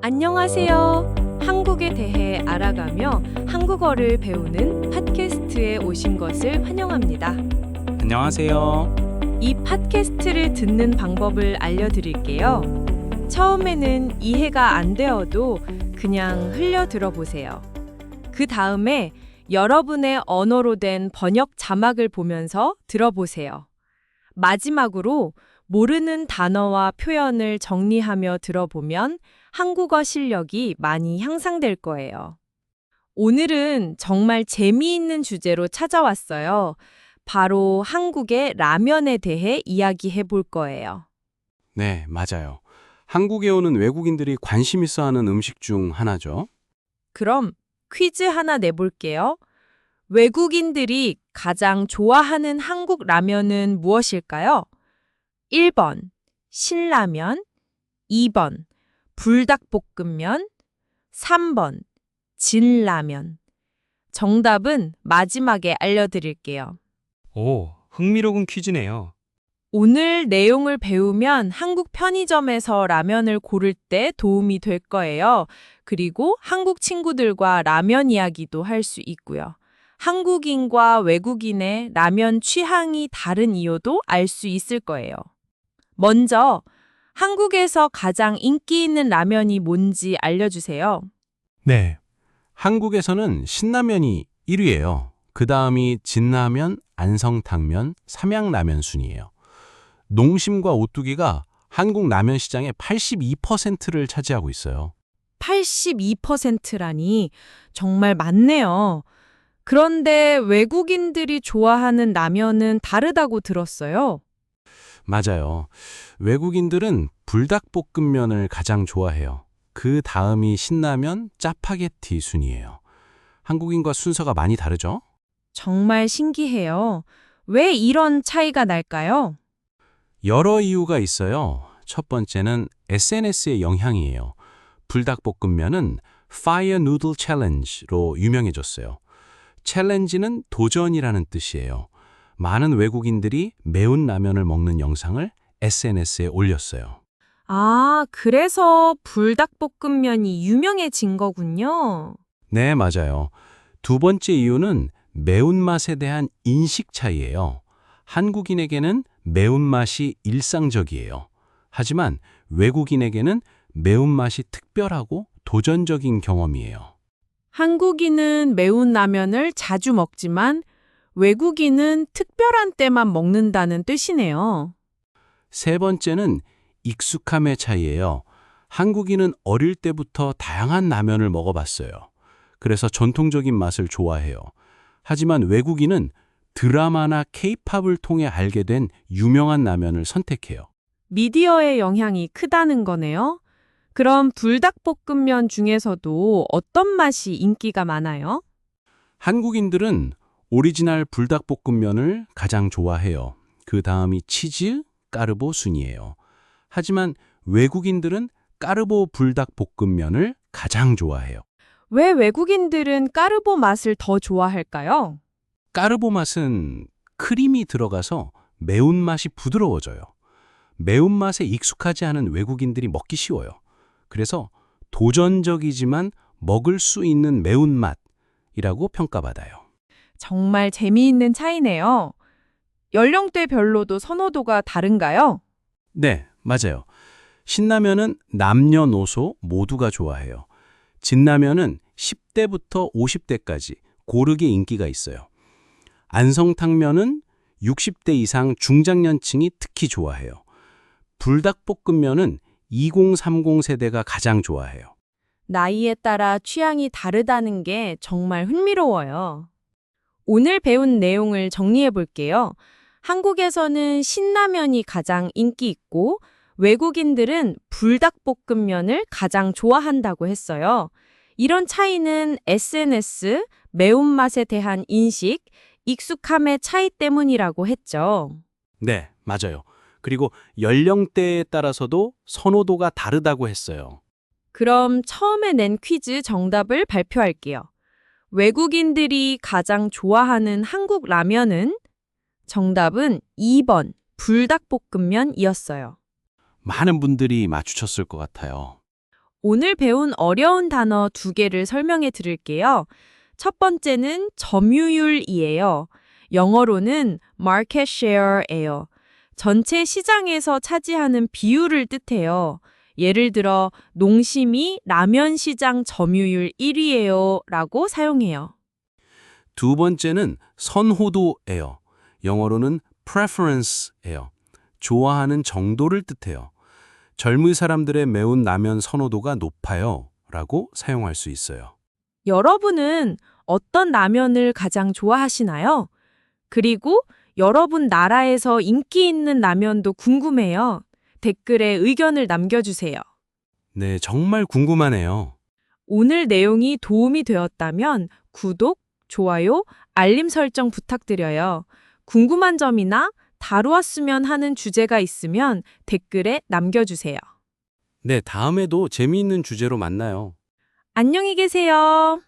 안녕하세요. 한국에 대해 알아가며 한국어를 배우는 팟캐스트에 오신 것을 환영합니다. 안녕하세요. 이 팟캐스트를 듣는 방법을 알려드릴게요. 처음에는 이해가 안 되어도 그냥 흘려 들어보세요. 그 다음에 여러분의 언어로 된 번역 자막을 보면서 들어보세요. 마지막으로 모르는 단어와 표현을 정리하며 들어보면 한국어 실력이 많이 향상될 거예요. 오늘은 정말 재미있는 주제로 찾아왔어요. 바로 한국의 라면에 대해 이야기해 볼 거예요. 네, 맞아요. 한국에 오는 외국인들이 관심 있어 하는 음식 중 하나죠. 그럼 퀴즈 하나 내볼게요. 외국인들이 가장 좋아하는 한국 라면은 무엇일까요? 1번 신라면, 2번 불닭볶음면, 3번 진라면. 정답은 마지막에 알려드릴게요. 오, 흥미로운 퀴즈네요. 오늘 내용을 배우면 한국 편의점에서 라면을 고를 때 도움이 될 거예요. 그리고 한국 친구들과 라면 이야기도 할 수 있고요. 한국인과 외국인의 라면 취향이 다른 이유도 알 수 있을 거예요. 먼저 한국에서 가장 인기 있는 라면이 뭔지 알려주세요. 네. 한국에서는 신라면이 1위예요. 그 다음이 진라면, 안성탕면, 삼양라면 순이에요. 농심과 오뚜기가 한국 라면 시장의 82%를 차지하고 있어요. 82%라니 정말 많네요. 그런데 외국인들이 좋아하는 라면은 다르다고 들었어요. 맞아요. 외국인들은 불닭볶음면을 가장 좋아해요. 그 다음이 신라면, 짜파게티 순이에요. 한국인과 순서가 많이 다르죠? 정말 신기해요. 왜 이런 차이가 날까요? 여러 이유가 있어요. 첫 번째는 SNS의 영향이에요. 불닭볶음면은 Fire Noodle Challenge로 유명해졌어요. 챌린지는 도전이라는 뜻이에요. 많은 외국인들이 매운 라면을 먹는 영상을 SNS에 올렸어요. 아, 그래서 불닭볶음면이 유명해진 거군요. 네, 맞아요. 두 번째 이유는 매운맛에 대한 인식 차이예요. 한국인에게는 매운맛이 일상적이에요. 하지만 외국인에게는 매운맛이 특별하고 도전적인 경험이에요. 한국인은 매운 라면을 자주 먹지만 외국인은 특별한 때만 먹는다는 뜻이네요. 세 번째는 익숙함의 차이예요. 한국인은 어릴 때부터 다양한 라면을 먹어봤어요. 그래서 전통적인 맛을 좋아해요. 하지만 외국인은 드라마나 케이팝을 통해 알게 된 유명한 라면을 선택해요. 미디어의 영향이 크다는 거네요. 그럼 불닭볶음면 중에서도 어떤 맛이 인기가 많아요? 한국인들은 오리지널 불닭볶음면을 가장 좋아해요. 그 다음이 치즈, 까르보 순이에요. 하지만 외국인들은 까르보 불닭볶음면을 가장 좋아해요. 왜 외국인들은 까르보 맛을 더 좋아할까요? 까르보 맛은 크림이 들어가서 매운맛이 부드러워져요. 매운맛에 익숙하지 않은 외국인들이 먹기 쉬워요. 그래서 도전적이지만 먹을 수 있는 매운맛이라고 평가받아요. 정말 재미있는 차이네요. 연령대별로도 선호도가 다른가요? 네, 맞아요. 신라면은 남녀노소 모두가 좋아해요. 진라면은 10대부터 50대까지 고르게 인기가 있어요. 안성탕면은 60대 이상 중장년층이 특히 좋아해요. 불닭볶음면은 2030 세대가 가장 좋아해요. 나이에 따라 취향이 다르다는 게 정말 흥미로워요. 오늘 배운 내용을 정리해 볼게요. 한국에서는 신라면이 가장 인기 있고 외국인들은 불닭볶음면을 가장 좋아한다고 했어요. 이런 차이는 SNS, 매운맛에 대한 인식, 익숙함의 차이 때문이라고 했죠. 네, 맞아요. 그리고 연령대에 따라서도 선호도가 다르다고 했어요. 그럼 처음에 낸 퀴즈 정답을 발표할게요. 외국인들이 가장 좋아하는 한국 라면은 정답은 2번 불닭볶음면이었어요. 많은 분들이 맞추셨을 것 같아요. 오늘 배운 어려운 단어 2개를 설명해 드릴게요. 첫 번째는 점유율이에요. 영어로는 market share예요. 전체 시장에서 차지하는 비율을 뜻해요. 예를 들어 농심이 라면 시장 점유율 1위예요 라고 사용해요. 두 번째는 선호도예요. 영어로는 preference예요. 좋아하는 정도를 뜻해요. 젊은 사람들의 매운 라면 선호도가 높아요 라고 사용할 수 있어요. 여러분은 어떤 라면을 가장 좋아하시나요? 그리고 여러분 나라에서 인기 있는 라면도 궁금해요. 댓글에 의견을 남겨주세요. 네, 정말 궁금하네요. 오늘 내용이 도움이 되었다면 구독, 좋아요, 알림 설정 부탁드려요. 궁금한 점이나 다루었으면 하는 주제가 있으면 댓글에 남겨주세요. 네, 다음에도 재미있는 주제로 만나요. 안녕히 계세요.